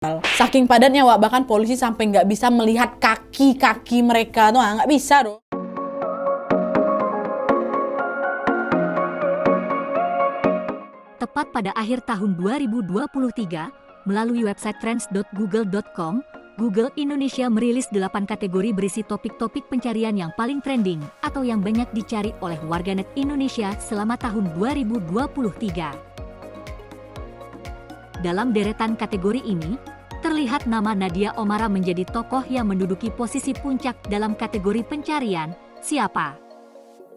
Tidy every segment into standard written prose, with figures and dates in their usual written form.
Saking padatnya, Wak, bahkan polisi sampai nggak bisa melihat kaki-kaki mereka tuh, nggak bisa dong. Tepat pada akhir tahun 2023, melalui website trends.google.com, Google Indonesia merilis 8 kategori berisi topik-topik pencarian yang paling trending atau yang banyak dicari oleh warganet Indonesia selama tahun 2023. Dalam deretan kategori ini, terlihat nama Nadia Oomara menjadi tokoh yang menduduki posisi puncak dalam kategori pencarian, siapa?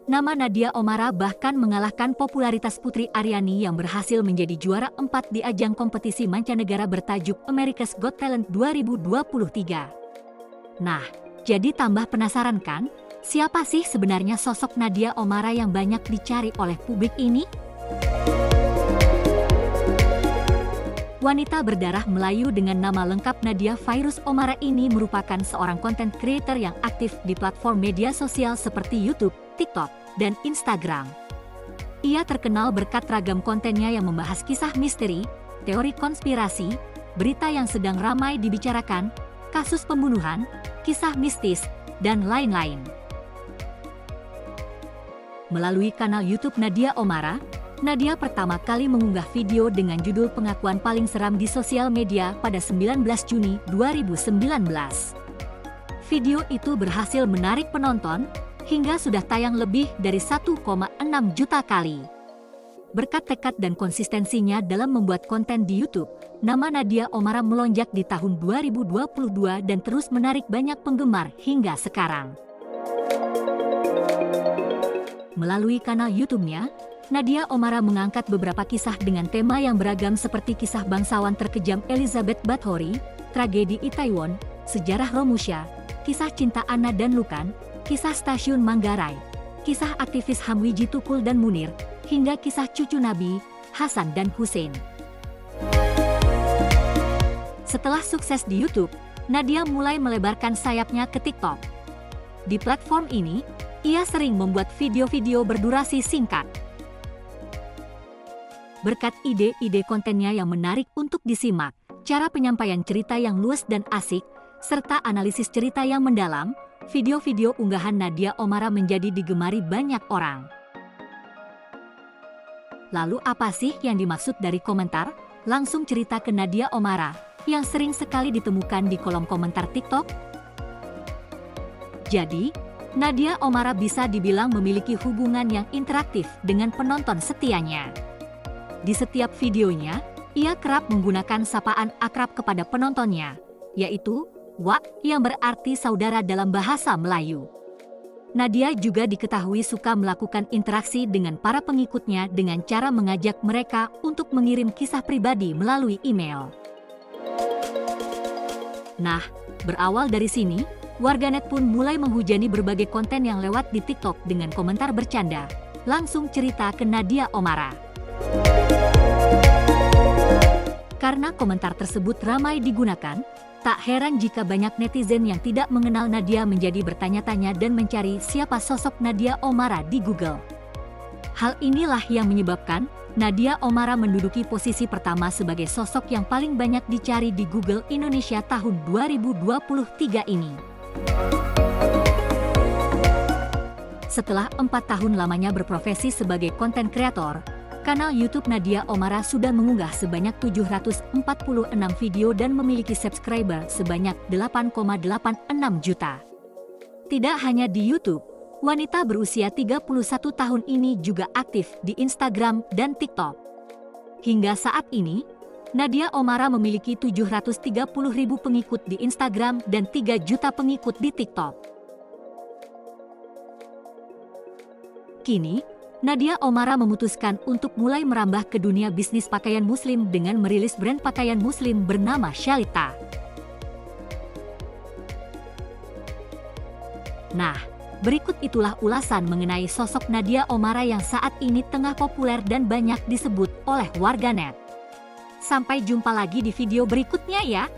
Nama Nadia Oomara bahkan mengalahkan popularitas Putri Aryani yang berhasil menjadi juara 4 di ajang kompetisi mancanegara bertajuk America's Got Talent 2023. Nah, jadi tambah penasaran kan? Siapa sih sebenarnya sosok Nadia Oomara yang banyak dicari oleh publik ini? Wanita berdarah Melayu dengan nama lengkap Nadia Virus Oomara ini merupakan seorang content creator yang aktif di platform media sosial seperti YouTube, TikTok, dan Instagram. Ia terkenal berkat ragam kontennya yang membahas kisah misteri, teori konspirasi, berita yang sedang ramai dibicarakan, kasus pembunuhan, kisah mistis, dan lain-lain. Melalui kanal YouTube Nadia Oomara, Nadia pertama kali mengunggah video dengan judul pengakuan paling seram di sosial media pada 19 Juni 2019. Video itu berhasil menarik penonton, hingga sudah tayang lebih dari 1,6 juta kali. Berkat tekad dan konsistensinya dalam membuat konten di YouTube, nama Nadia Oomara melonjak di tahun 2022 dan terus menarik banyak penggemar hingga sekarang. Melalui kanal YouTube-nya, Nadia Oomara mengangkat beberapa kisah dengan tema yang beragam seperti kisah bangsawan terkejam Elizabeth Bathory, tragedi Itaewon, sejarah Romusha, kisah cinta Anna dan Lukan, kisah stasiun Manggarai, kisah aktivis HAM Wiji Tukul dan Munir, hingga kisah cucu Nabi, Hasan dan Hussein. Setelah sukses di YouTube, Nadia mulai melebarkan sayapnya ke TikTok. Di platform ini, ia sering membuat video-video berdurasi singkat. Berkat ide-ide kontennya yang menarik untuk disimak, cara penyampaian cerita yang luas dan asik, serta analisis cerita yang mendalam, video-video unggahan Nadia Oomara menjadi digemari banyak orang. Lalu apa sih yang dimaksud dari komentar? Langsung cerita ke Nadia Oomara, yang sering sekali ditemukan di kolom komentar TikTok. Jadi, Nadia Oomara bisa dibilang memiliki hubungan yang interaktif dengan penonton setianya. Di setiap videonya, ia kerap menggunakan sapaan akrab kepada penontonnya, yaitu Wak, yang berarti saudara dalam bahasa Melayu. Nadia juga diketahui suka melakukan interaksi dengan para pengikutnya dengan cara mengajak mereka untuk mengirim kisah pribadi melalui email. Nah, berawal dari sini, warganet pun mulai menghujani berbagai konten yang lewat di TikTok dengan komentar bercanda. Langsung cerita ke Nadia Oomara. Karena komentar tersebut ramai digunakan, tak heran jika banyak netizen yang tidak mengenal Nadia menjadi bertanya-tanya dan mencari siapa sosok Nadia Oomara di Google. Hal inilah yang menyebabkan Nadia Oomara menduduki posisi pertama sebagai sosok yang paling banyak dicari di Google Indonesia tahun 2023 ini. Setelah 4 tahun lamanya berprofesi sebagai konten kreator, kanal YouTube Nadia Oomara sudah mengunggah sebanyak 746 video dan memiliki subscriber sebanyak 8,86 juta. Tidak hanya di YouTube, wanita berusia 31 tahun ini juga aktif di Instagram dan TikTok. Hingga saat ini, Nadia Oomara memiliki 730.000 pengikut di Instagram dan 3 juta pengikut di TikTok. Kini, Nadia Oomara memutuskan untuk mulai merambah ke dunia bisnis pakaian muslim dengan merilis brand pakaian muslim bernama Shalita. Nah, berikut itulah ulasan mengenai sosok Nadia Oomara yang saat ini tengah populer dan banyak disebut oleh warganet. Sampai jumpa lagi di video berikutnya ya.